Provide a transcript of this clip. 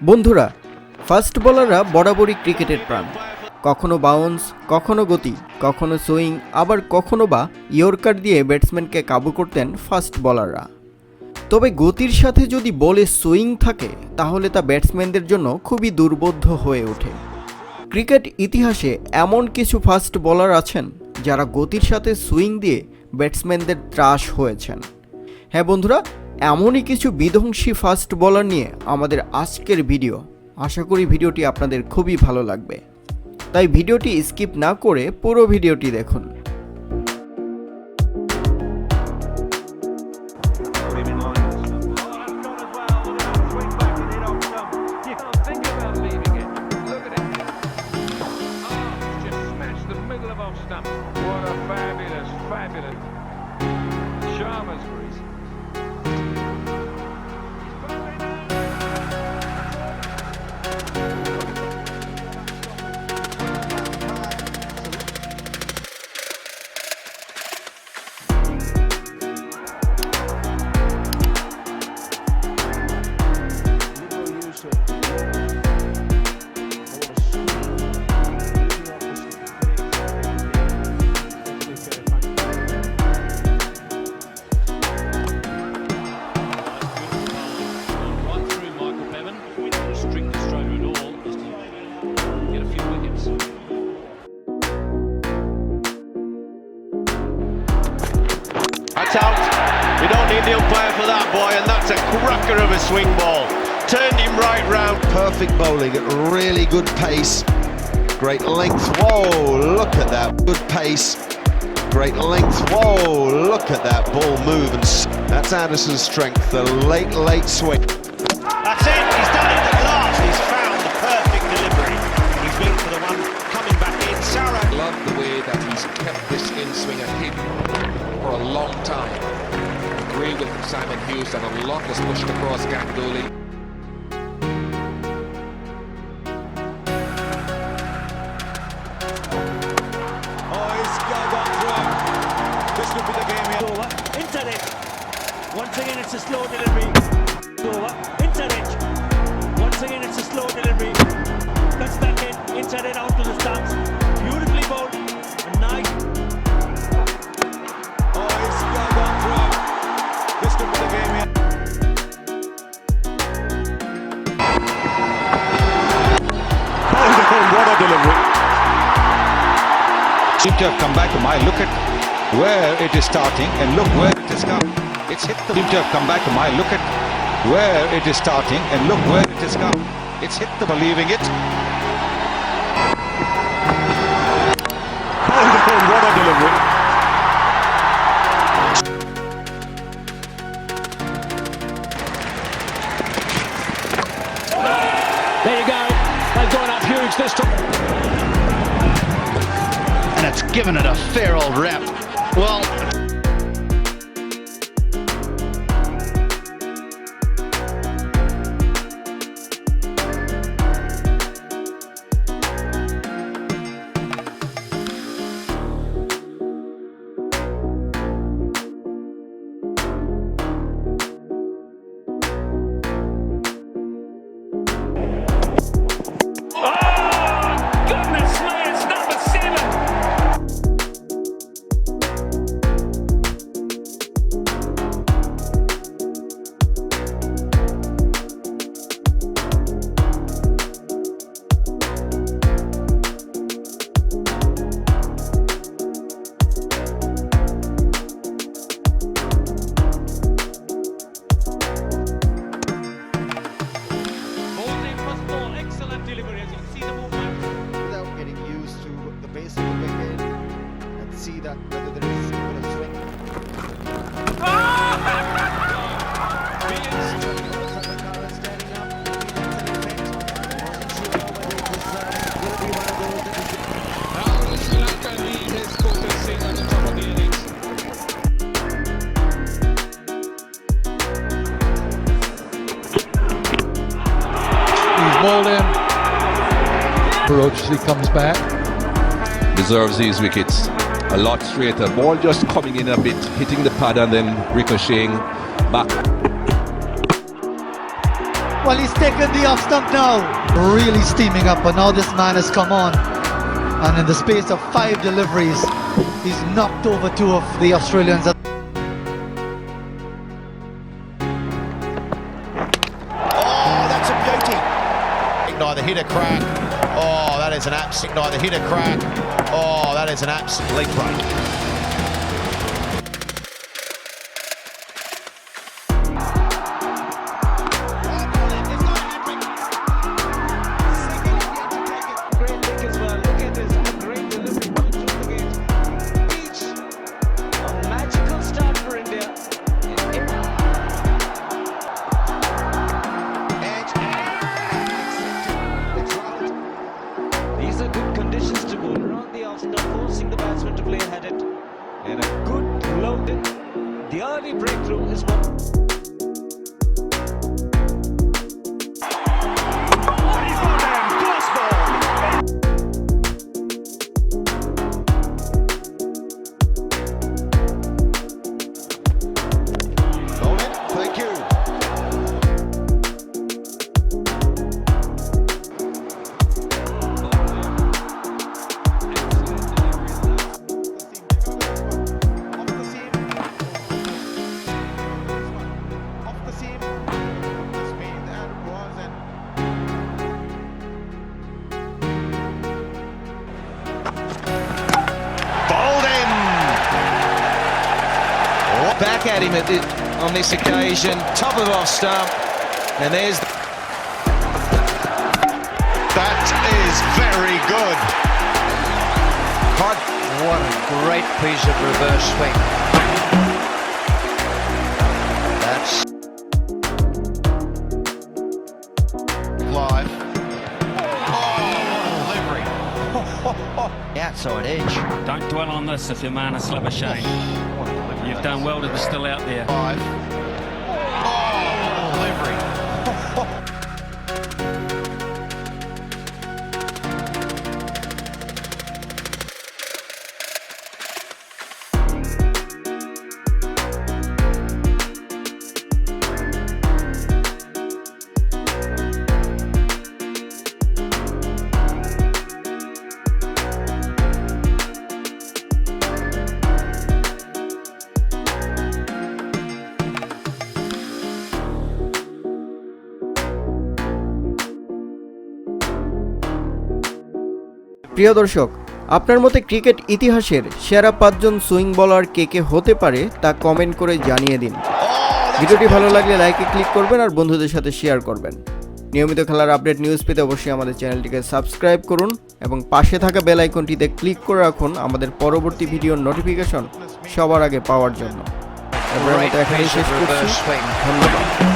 বন্ধুরা, ফাস্ট বোলাররা বরাবরই ক্রিকেটের প্রাণ। কখনো বাউন্স, কখনো গতি, কখনো সুইং, আবার কখনো বা ইয়র্কার দিয়ে ব্যাটসম্যানকে কাবু করতেন ফাস্ট বোলাররা। তবে গতির সাথে যদি বলে সুইং থাকে তাহলে তা ব্যাটসম্যানদের জন্য খুবই দুর্বোধ্য হয়ে ওঠে। ক্রিকেট ইতিহাসে এমন কিছু ফাস্ট বোলার আছেন যারা গতির সাথে সুইং দিয়ে ব্যাটসম্যানদের ত্রাস হয়েছেন। হ্যাঁ বন্ধুরা, এমনই কিছু বিধ্বংসী ফাস্ট বোলার নিয়ে আমাদের আজকের ভিডিও। আশা করি ভিডিওটি আপনাদের খুবই ভালো লাগবে, তাই ভিডিওটি স্কিপ না করে পুরো ভিডিওটি দেখুন। That's out. You don't need the umpire for that, boy, and that's a cracker of a swing ball. Turned him right round. Perfect bowling at really good pace. Great length. Whoa, look at that. Good pace. Great length. Whoa, look at that ball move. And that's Addison's strength, the late swing. That's it. He's done it at last. He's found the perfect delivery. He's been for the one coming back in. Sarah. Love the way that he's kept this in swinger hidden for a long time. Agree with Simon Hughes that a lot was pushed across Ganguly. Oh, he's gone through. This could be the game here. Over, into it. Once again, it's a slow delivery. Over, into it. Once again, it's a slow delivery. Cuts back in, inside it, out to the stumps. Beautifully bowled. A nice. Oh, he's gone through. This could be the game here. Oh, what a delivery. Seems to have come back. My look at where it is starting and look where it has come. It's hit the. Seems to have come back. My look at where it is starting and look where it has come. It's hit the believing it. Oh, what a delivery. There you go. They've gone up huge this time. And it's given it a fair old rap. Well, Goodness me, it's number 7. Without getting used to the base of the wicket and see that whether there is a bit of swing. He's bowled in. Ferociously comes back. Deserves these wickets. A lot straighter. Ball just coming in a bit, hitting the pad and then ricocheting back. Well, he's taken the off stump now. Really steaming up, but now this man has come on. And in the space of 5 deliveries, he's knocked over 2 of the Australians. Oh, that's a beauty. Neither hit a crack. Oh, that is an absolute. Neither hit a crack. Oh, that is an absolute leg break. These are good conditions to bowl around the off stump, forcing the batsman to play ahead it. And a good loaded. The early breakthrough is what. Thank you. Back at him on this occasion, top of off stump, and there's. That is very good. What a great piece of reverse swing. That's live. Oh, delivery. Outside edge. Don't dwell on this if your man is slap a shame. You've done well to be still out there. 5. Oh, delivery. প্রিয় দর্শক, আপনার মতে cricket ইতিহাসের সেরা 5 জন swing bowler কে কে হতে পারে তা comment করে জানিয়ে দিন। ভিডিওটি ভালো লাগলে লাইকে ক্লিক করবেন আর বন্ধুদের সাথে শেয়ার করবেন। নিয়মিত খেলার আপডেট নিউজ পেতে অবশ্যই আমাদের চ্যানেলটিকে সাবস্ক্রাইব করুন এবং পাশে থাকা বেল আইকনটিতে ক্লিক করে রাখুন আমাদের পরবর্তী ভিডিওর নোটিফিকেশন সবার আগে পাওয়ার জন্য। এবারে মতো এখানেই শেষ করছি। ধন্যবাদ।